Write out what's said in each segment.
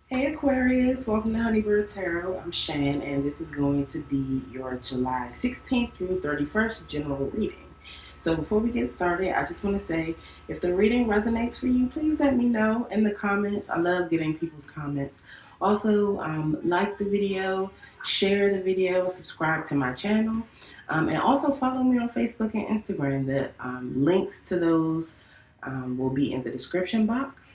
Hey Aquarius, welcome to Honeybird Tarot. I'm Shan, and this is going to be your July 16th through 31st general reading. So before we get started, I just want to say, if the reading resonates for you, please let me know in the comments. I love getting people's comments. Also, like the video, share the video, subscribe to my channel, and also follow me on Facebook and Instagram. The links to those will be in the description box.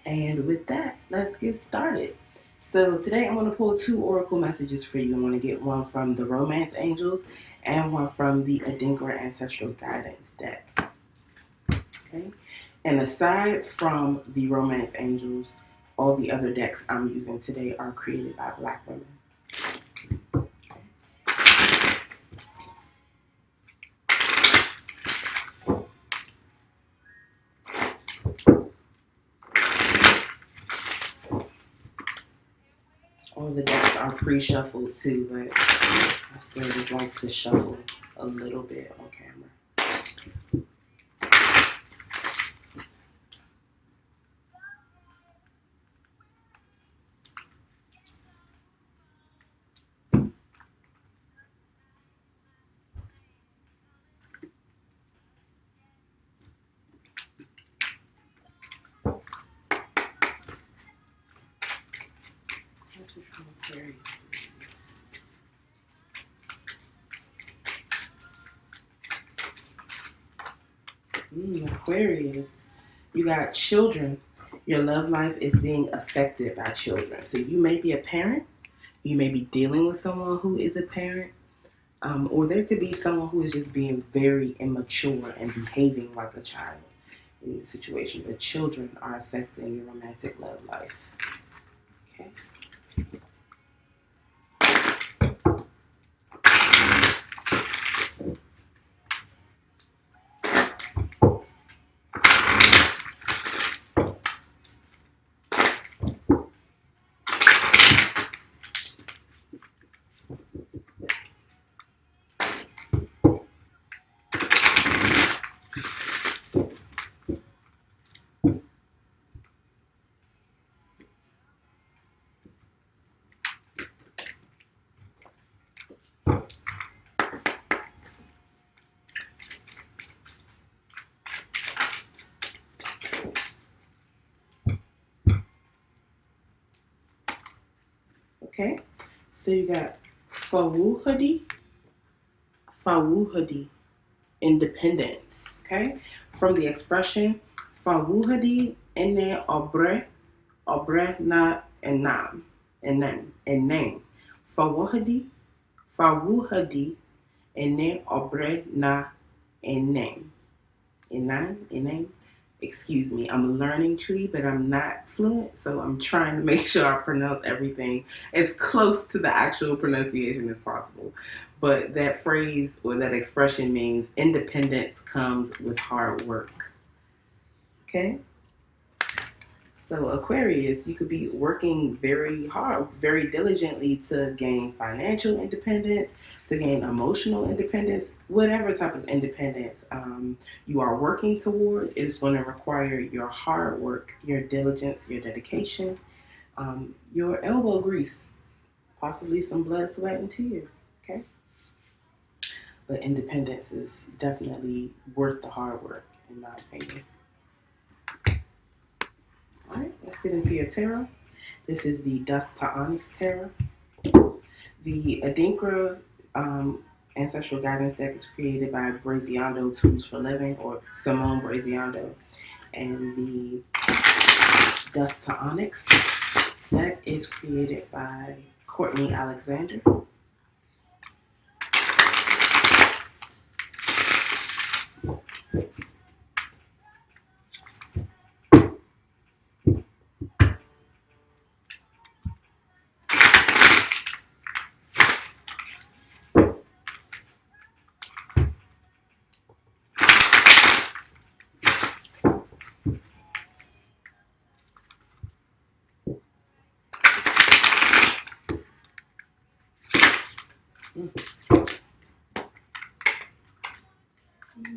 And with that, let's get started. So today I'm going to pull two oracle messages for you. I'm going to get one from the Romance Angels and one from the Adinkra Ancestral Guidance deck. Okay. And aside from the Romance Angels, all the other decks I'm using today are created by Black women. All the decks are pre-shuffled too, but I still just like to shuffle a little bit on camera. Aquarius, you got children. Your love life is being affected by children. So you may be a parent, you may be dealing with someone who is a parent, or there could be someone who is just being very immature and behaving like a child in the situation. But children are affecting your romantic love life. Okay. Okay, so you got Fawuhadi, independence. Okay, from the expression Fawuhadi ene obre na enam, name. Fawuhadi ene obre na enam. Enam. Excuse me, I'm a learning tree, but I'm not fluent, so I'm trying to make sure I pronounce everything as close to the actual pronunciation as possible. But that phrase or that expression means independence comes with hard work. Okay? So, Aquarius, you could be working very hard, very diligently to gain financial independence, to gain emotional independence, whatever type of independence you are working toward. It is going to require your hard work, your diligence, your dedication, your elbow grease, possibly some blood, sweat, and tears. Okay? But independence is definitely worth the hard work, in my opinion. All right, let's get into your tarot. This is the Dust to Onyx tarot. The Adinkra Ancestral Guidance deck is created by Bresi-Ando Tools for Living, or Simone Bresi-Ando. And the Dust to Onyx deck is created by Courtney Alexander.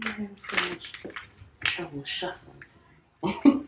I have so much trouble shuffling today.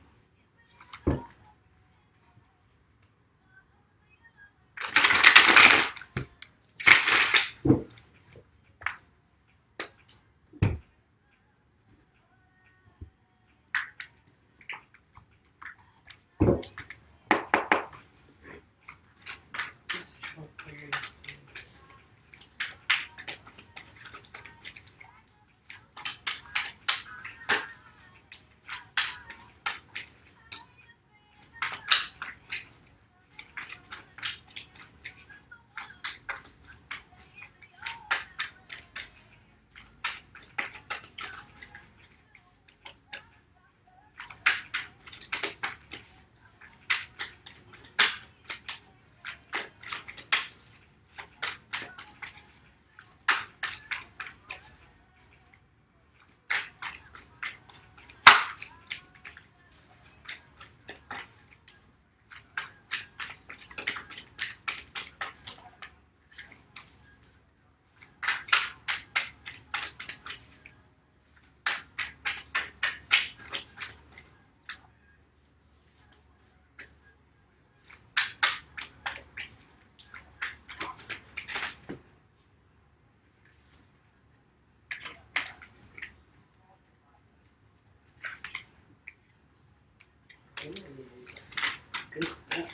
Good stuff.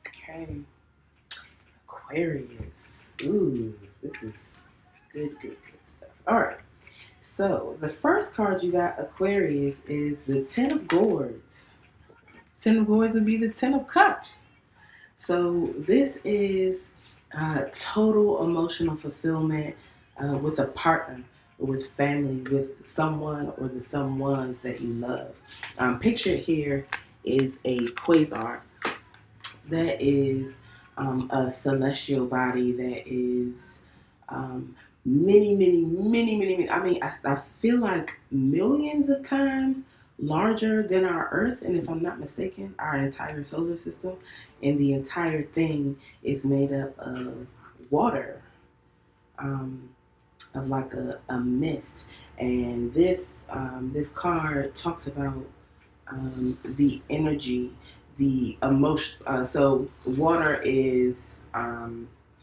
Okay. Aquarius. Ooh, this is good stuff. All right. So the first card you got, Aquarius, is the Ten of Gourds. Ten of Gourds would be the Ten of Cups. So this is total emotional fulfillment with a partner, with family, with someone or the someones that you love. Pictured here is a quasar that is a celestial body that is many. I mean, I feel like millions of times larger than our Earth, and if I'm not mistaken, our entire solar system, and the entire thing is made up of water, of like a mist. And this card talks about the energy, the emotion. So water is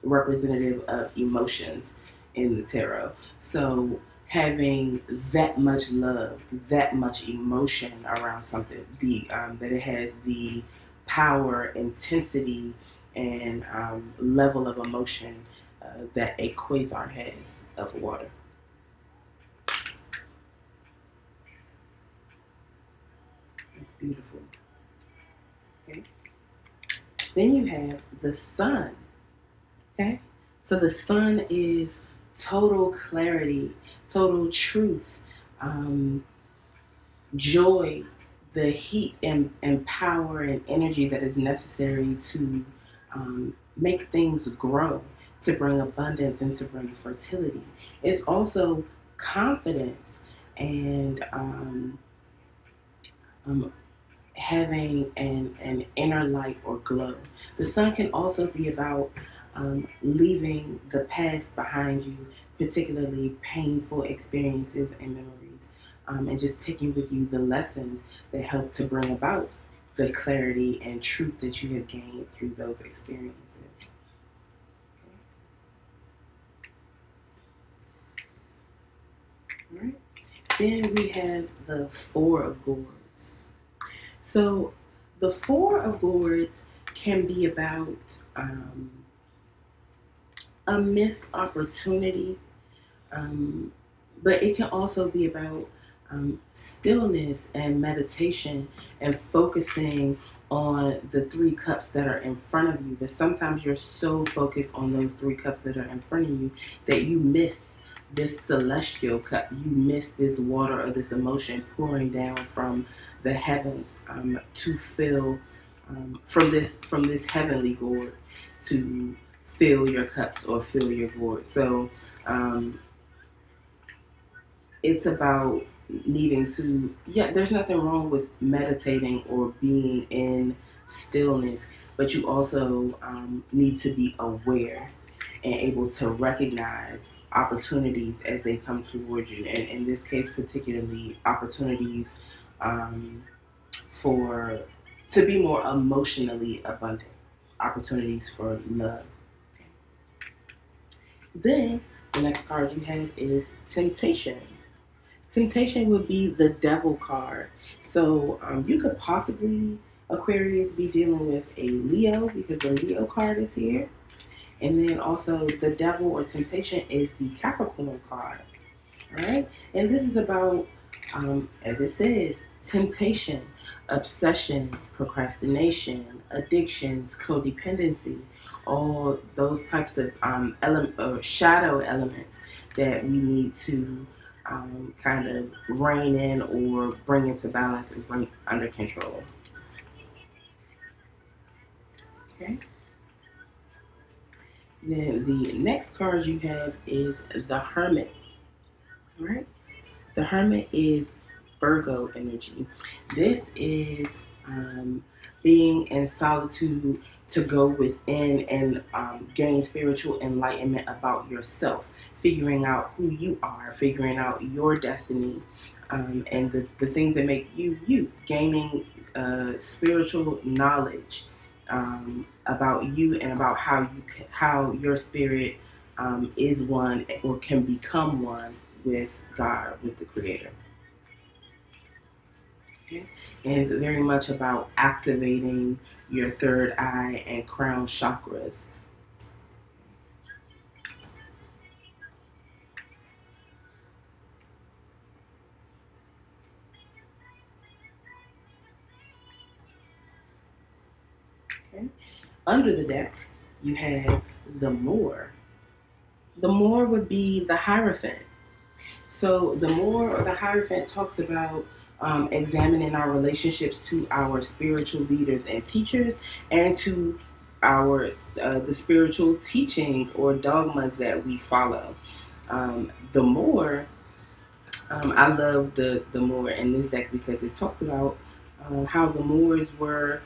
representative of emotions in the tarot. So having that much love, that much emotion around something, that it has the power, intensity, and level of emotion that a quasar has of water. It's beautiful. Okay. Then you have the sun. Okay. So the sun is total clarity, total truth, joy, the heat and power and energy that is necessary to make things grow, to bring abundance and to bring fertility. It's also confidence and having an inner light or glow. The sun can also be about leaving the past behind you, particularly painful experiences and memories, and just taking with you the lessons that help to bring about the clarity and truth that you have gained through those experiences. Okay. All right. Then we have the Four of Gourds. So the Four of Gourds can be about a missed opportunity, but it can also be about stillness and meditation and focusing on the three cups that are in front of you. But sometimes you're so focused on those three cups that are in front of you that you miss this celestial cup. You miss this water or this emotion pouring down from the heavens to fill from this heavenly gourd to fill your cups or fill your gourd. So it's about needing to, there's nothing wrong with meditating or being in stillness, but you also need to be aware and able to recognize opportunities as they come towards you. And in this case, particularly opportunities for to be more emotionally abundant, opportunities for love. Then the next card you have is Temptation. Temptation would be the Devil card. So you could possibly, Aquarius, be dealing with a Leo because the Leo card is here. And then also the Devil or Temptation is the Capricorn card. All right? And this is about, as it says, temptation, obsessions, procrastination, addictions, codependency, all those types of shadow elements that we need to kind of rein in or bring into balance and bring under control. Okay. Then the next card you have is the Hermit. All right. The Hermit is Virgo energy. This is being in solitude to go within and gain spiritual enlightenment about yourself, figuring out who you are, figuring out your destiny, and the things that make you you, gaining spiritual knowledge about you and about how your spirit is one or can become one with God, with the Creator. Okay? And it's very much about activating your third eye and crown chakras. Okay? Under the deck, you have the Moor. The Moor would be the Hierophant. So the Moor or the Hierophant talks about examining our relationships to our spiritual leaders and teachers, and to our the spiritual teachings or dogmas that we follow. The Moor, I love the Moor in this deck because it talks about how the Moors were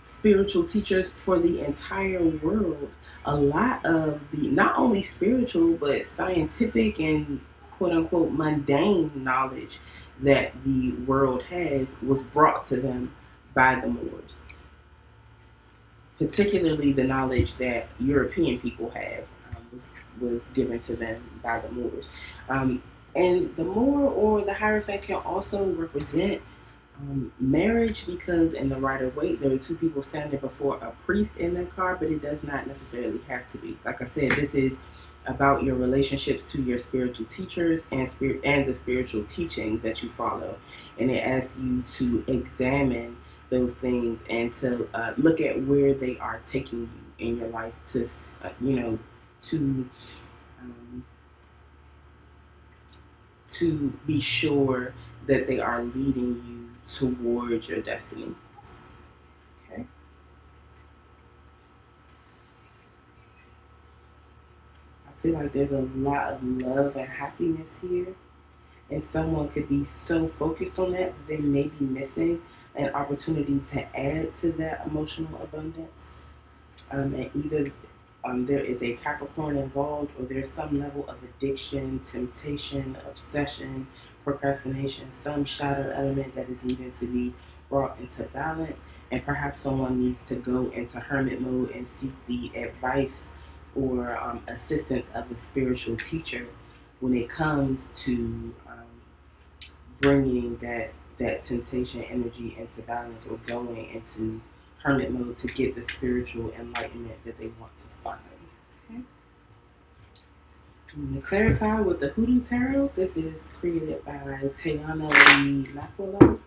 spiritual teachers for the entire world. A lot of the not only spiritual but scientific and quote unquote mundane knowledge that the world has was brought to them by the Moors. Particularly the knowledge that European people have was given to them by the Moors. And the Moor or the Hierophant can also represent marriage, because in the Rider-Waite there are two people standing before a priest in that card, but it does not necessarily have to be. Like I said, this is about your relationships to your spiritual teachers and the spiritual teachings that you follow, and it asks you to examine those things and to look at where they are taking you in your life, to to be sure that they are leading you towards your destiny. Okay. I feel like there's a lot of love and happiness here, and someone could be so focused on that they may be missing an opportunity to add to that emotional abundance. And either there is a Capricorn involved, or there's some level of addiction, temptation, obsession, procrastination, some shadow element that is needed to be brought into balance. And perhaps someone needs to go into hermit mode and seek the advice or assistance of a spiritual teacher when it comes to bringing that temptation energy into balance, or going into hermit mode to get the spiritual enlightenment that they want to find. Okay. I'm going to clarify with the Hoodoo Tarot. This is created by Tayannah McQuillar.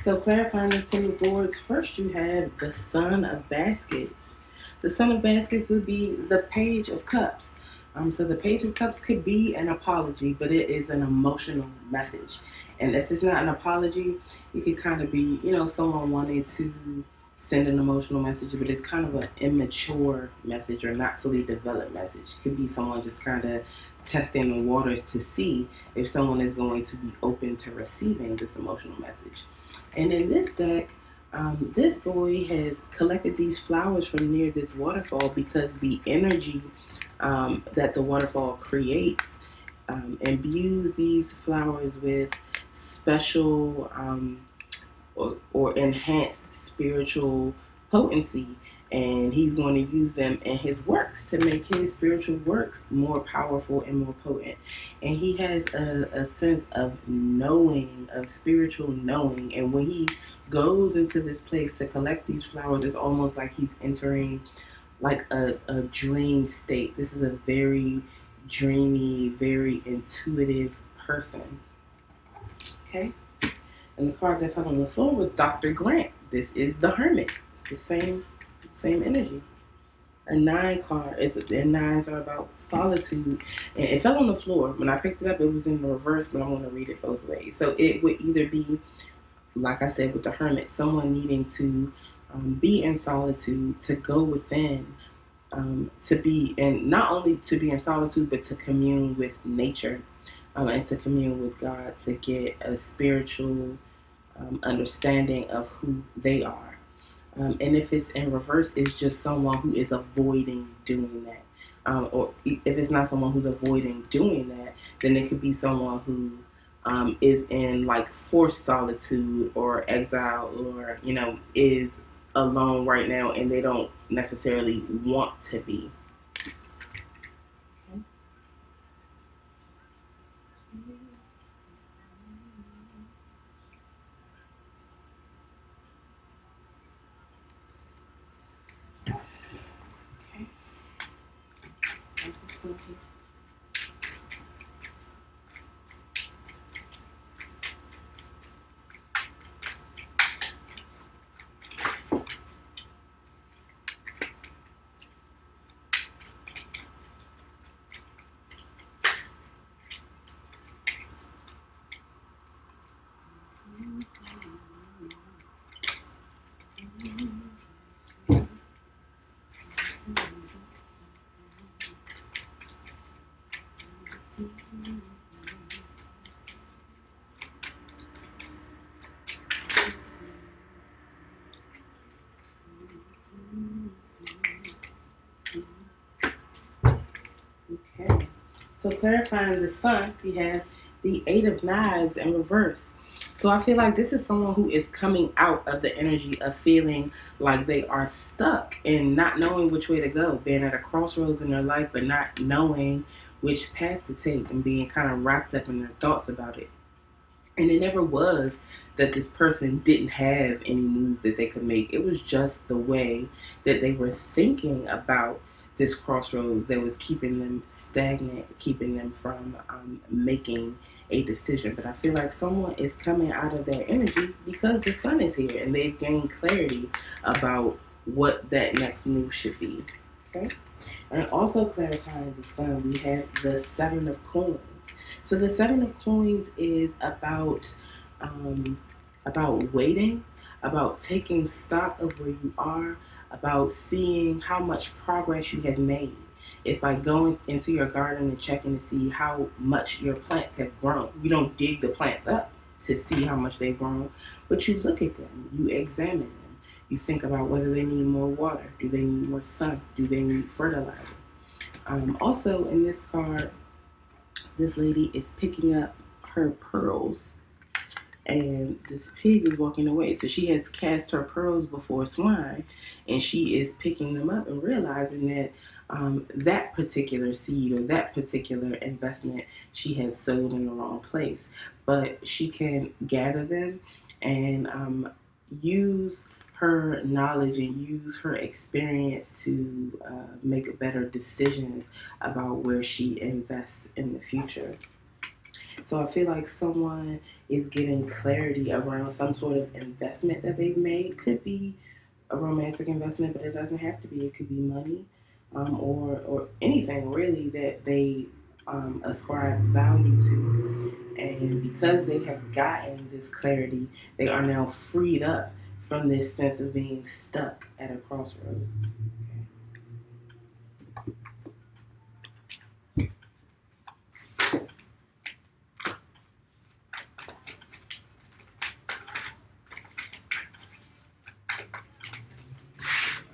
So clarifying the 10 of Gourds, first you have the Son of Baskets. The Son of Baskets would be the Page of Cups. So the Page of Cups could be an apology, but it is an emotional message. And if it's not an apology, it could kind of be, someone wanting to send an emotional message, but it's kind of an immature message or not fully developed message. It could be someone just kind of testing the waters to see if someone is going to be open to receiving this emotional message. And in this deck, this boy has collected these flowers from near this waterfall because the energy that the waterfall creates imbues these flowers with special or enhanced spiritual potency, and he's going to use them in his works to make his spiritual works more powerful and more potent. And he has a sense of knowing, of spiritual knowing, and when he goes into this place to collect these flowers, it's almost like he's entering like a dream state. This is a very dreamy, very intuitive person. Okay? And the card that fell on the floor was Dr. Grant. This is the Hermit. It's the same energy. A 9 card. And 9s are about solitude. And it fell on the floor. When I picked it up, it was in the reverse, but I'm going to read it both ways. So it would either be, like I said with the Hermit, someone needing to be in solitude, to go within, to be, and not only to be in solitude, but to commune with nature, and to commune with God, to get a spiritual understanding of who they are. And if it's in reverse, it's just someone who is avoiding doing that. Or if it's not someone who's avoiding doing that, then it could be someone who is in like forced solitude or exile, or is alone right now and they don't necessarily want to be. Okay. Okay. So clarifying the sun, we have the 8 of Knives in reverse. So I feel like this is someone who is coming out of the energy of feeling like they are stuck and not knowing which way to go, being at a crossroads in their life, but not knowing which path to take and being kind of wrapped up in their thoughts about it. And it never was that this person didn't have any moves that they could make. It was just the way that they were thinking about this crossroads that was keeping them stagnant, keeping them from making a decision. But I feel like someone is coming out of their energy because the sun is here and they've gained clarity about what that next move should be. Okay? And also clarifying the sun, we have the 7 of Coins. So the 7 of Coins is about waiting, about taking stock of where you are, about seeing how much progress you have made. It's like going into your garden and checking to see how much your plants have grown. You don't dig the plants up to see how much they've grown, but you look at them, you examine them, you think about whether they need more water, do they need more sun, do they need fertilizer. Also in this card, this lady is picking up her pearls and this pig is walking away. So she has cast her pearls before swine and she is picking them up and realizing that that particular seed or that particular investment she has sowed in the wrong place. But she can gather them and use her knowledge and use her experience to make better decisions about where she invests in the future. So I feel like someone is getting clarity around some sort of investment that they've made. Could be a romantic investment, but it doesn't have to be. It could be money or anything really that they ascribe value to. And because they have gotten this clarity, they are now freed up from this sense of being stuck at a crossroads.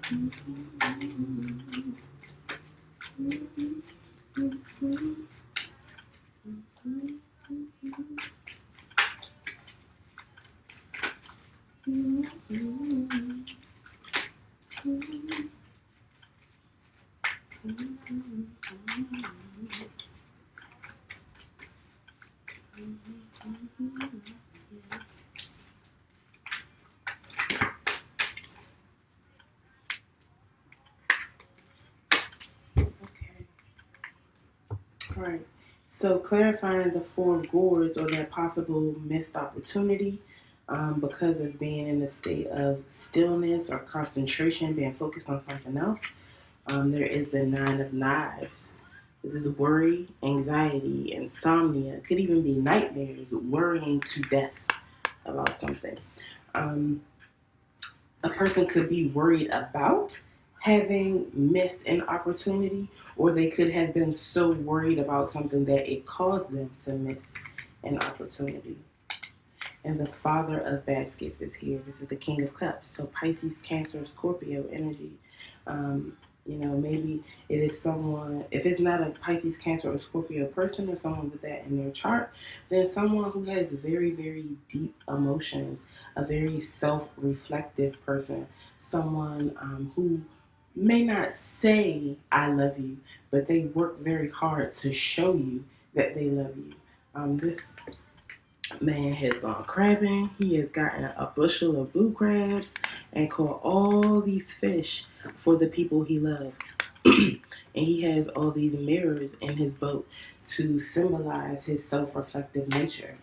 All right. So clarifying the Four of Gourds, or that possible missed opportunity, because of being in a state of stillness or concentration, being focused on something else. There is the Nine of Knives. This is worry, anxiety, insomnia. It could even be nightmares, worrying to death about something. A person could be worried about having missed an opportunity, or they could have been so worried about something that it caused them to miss an opportunity. And the Father of Baskets is here. This is the King of Cups. So Pisces, Cancer, Scorpio energy. Maybe it is someone, if it's not a Pisces, Cancer, or Scorpio person, or someone with that in their chart, then someone who has very, very deep emotions, a very self-reflective person, someone who may not say, I love you, but they work very hard to show you that they love you. This man has gone crabbing. He has gotten a bushel of blue crabs and caught all these fish for the people he loves. And he has all these mirrors in his boat to symbolize his self-reflective nature.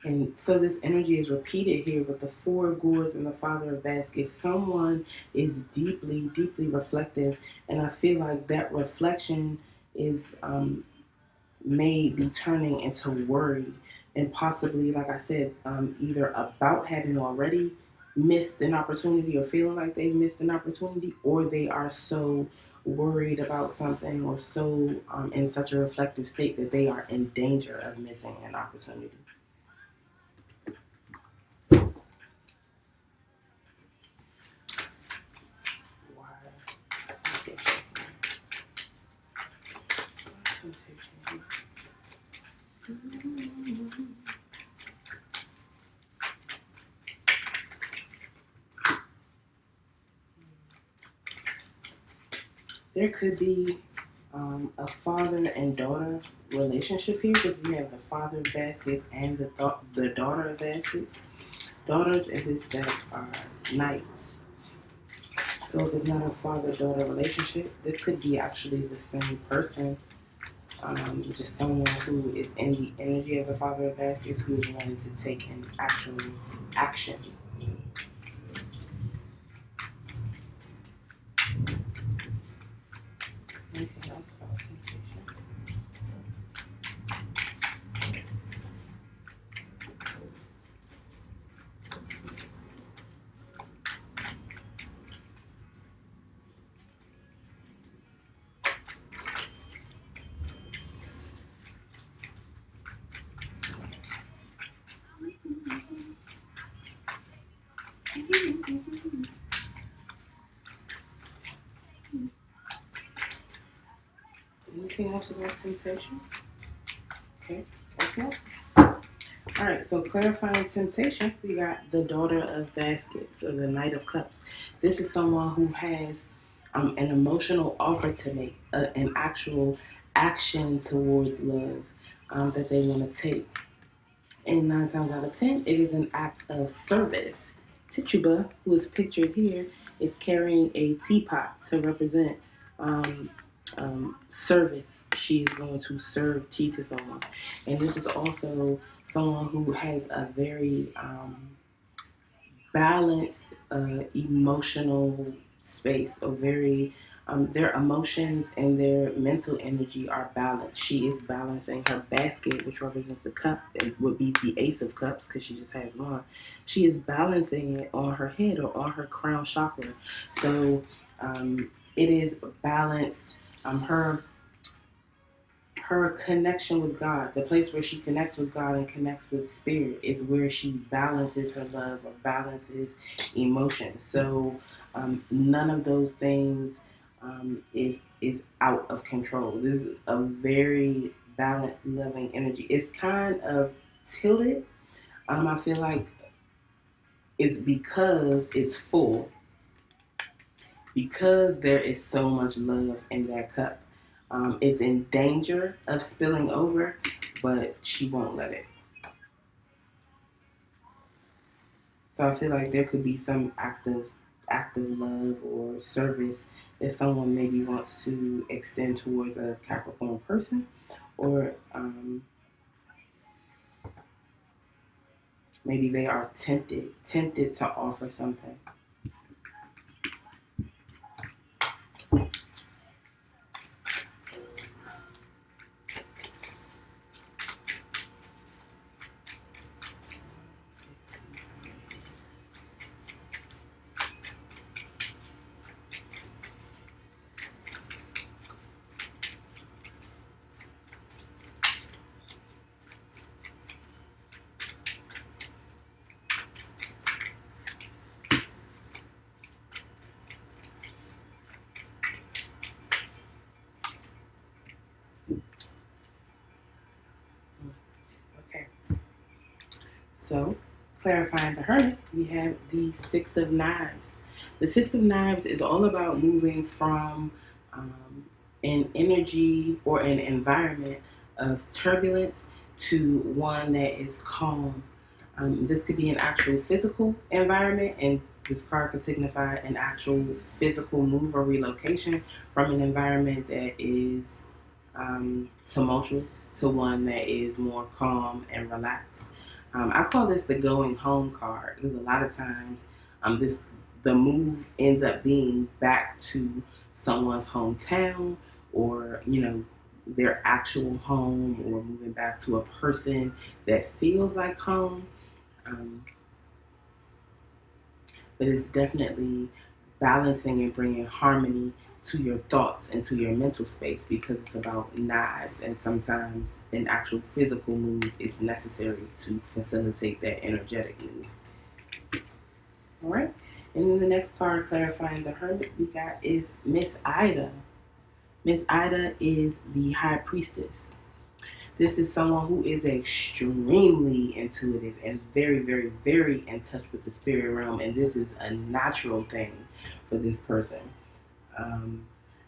And so this energy is repeated here with the Four of Gourds and the Father of Baskets. Someone is deeply, deeply reflective, and I feel like that reflection is may be turning into worry, and possibly, like I said, either about having already missed an opportunity or feeling like they've missed an opportunity, or they are so worried about something or so in such a reflective state that they are in danger of missing an opportunity. There could be a father and daughter relationship here, because we have the Father of Baskets and the Daughter of Baskets. Daughters in this deck are knights. So if it's not a father-daughter relationship, this could be actually the same person, just someone who is in the energy of the Father of Baskets, who is wanting to take an actual action. Anything else about temptation? Anything else about temptation? Okay. All right, so clarifying temptation, we got the Daughter of Baskets, or the Knight of Cups. This is someone who has an emotional offer to make, an actual action towards love that they want to take. And 9 times out of 10, it is an act of service. Tituba, who is pictured here, is carrying a teapot to represent service. She is going to serve tea to someone. And this is also someone who has a very balanced emotional space, a very their emotions and their mental energy are balanced. She is balancing her basket, which represents the cup. It would be the Ace of Cups because she just has one. She is balancing it on her head or on her crown chakra. So it is balanced. Her her connection with God, the place where she connects with God and connects with spirit, is where she balances her love or balances emotion. So none of those things is out of control. This is a very balanced, loving energy. It's kind of tilted. I feel like it's because it's full, because there is so much love in that cup. It's in danger of spilling over, but she won't let it. So I feel like there could be some active love or service that someone maybe wants to extend towards a Capricorn person, or maybe they are tempted to offer something. Okay. So, clarifying the Hermit, we have the Six of Knives. The Six of Knives is all about moving from an energy or an environment of turbulence to one that is calm. This could be an actual physical environment, and this card could signify an actual physical move or relocation from an environment that is tumultuous to one that is more calm and relaxed. I call this the going home card, because a lot of times the move ends up being back to someone's hometown, or their actual home, or moving back to a person that feels like home. But it's definitely balancing and bringing harmony to your thoughts and to your mental space, because it's about knives, and sometimes an actual physical move is necessary to facilitate that energetic move. All right, and then the next card clarifying the Hermit we got is Miss Ida. Miss Ida is the High Priestess. This is someone who is extremely intuitive and very, very, very in touch with the spirit realm, and this is a natural thing for this person.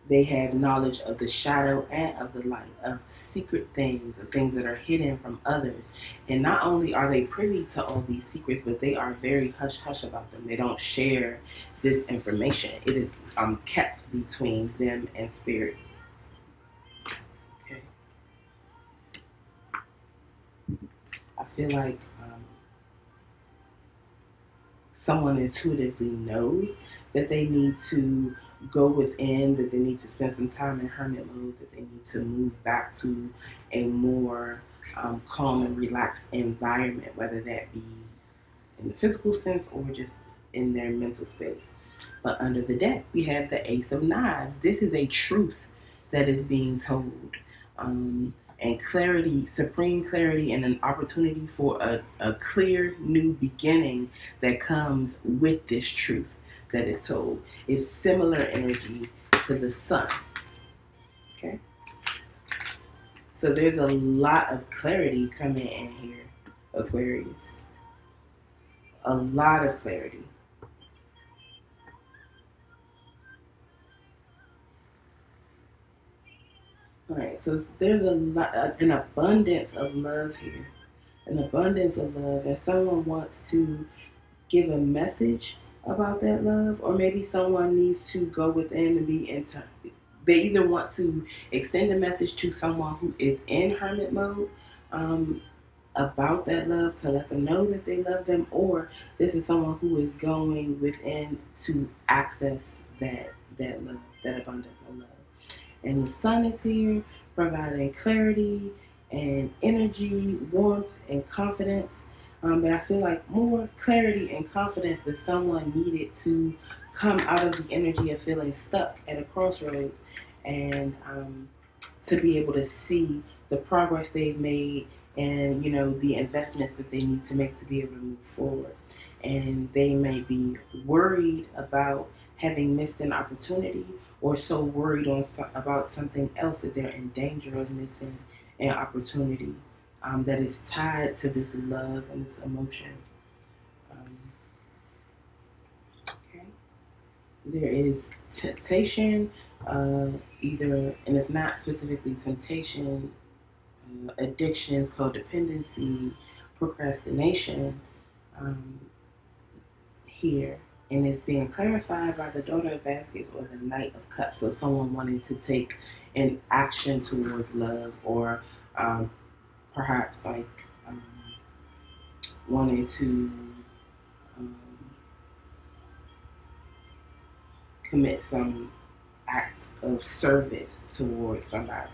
They have knowledge of the shadow and of the light, of secret things, of things that are hidden from others. And not only are they privy to all these secrets, but they are very hush-hush about them. They don't share this information. It is kept between them and spirit. Okay. I feel like someone intuitively knows that they need to go within, that they need to spend some time in hermit mode, that they need to move back to a more calm and relaxed environment, whether that be in the physical sense or just in their mental space. But under the deck, we have the Ace of Knives. This is a truth that is being told. And clarity, supreme clarity, and an opportunity for a clear new beginning that comes with this truth that is told. Is similar energy to the sun. Okay? So there's a lot of clarity coming in here, Aquarius. A lot of clarity. All right, so there's an abundance of love here. An abundance of love, and someone wants to give a message about that love, or maybe someone needs to go within and be in touch. They either want to extend a message to someone who is in hermit mode about that love, to let them know that they love them, or this is someone who is going within to access that love, that abundance of love. And the sun is here, providing clarity and energy, warmth, and confidence. But I feel like more clarity and confidence that someone needed to come out of the energy of feeling stuck at a crossroads, and to be able to see the progress they've made and, you know, the investments that they need to make to be able to move forward. And they may be worried about having missed an opportunity, or so worried about something else that they're in danger of missing an opportunity that is tied to this love and this emotion. Okay. There is temptation, either, and if not specifically temptation, addictions, codependency, procrastination here. And it's being clarified by the Daughter of Baskets or the Knight of Cups. So someone wanting to take an action towards love, or perhaps like wanting to commit some act of service towards somebody.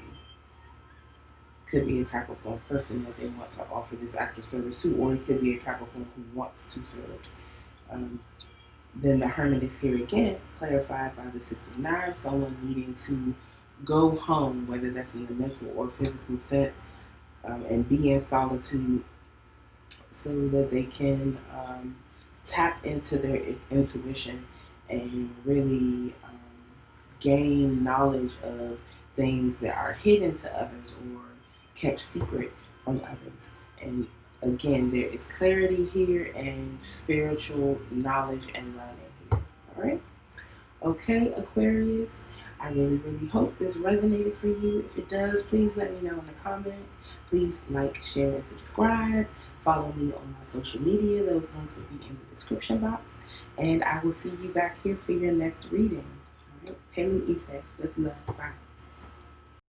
Could be a Capricorn person that they want to offer this act of service to, or it could be a Capricorn who wants to serve. Then the Hermit is here again, clarified by the Six of Knives, someone needing to go home, whether that's in the mental or physical sense, and be in solitude so that they can tap into their intuition and really gain knowledge of things that are hidden to others or kept secret from others. And again, there is clarity here and spiritual knowledge and learning here. All right? Okay, Aquarius, I really hope this resonated for you. If it does, please let me know in the comments. Please like, share, and subscribe. Follow me on my social media. Those links will be in the description box. And I will see you back here for your next reading. All right? Pelu Ife, with love. Bye.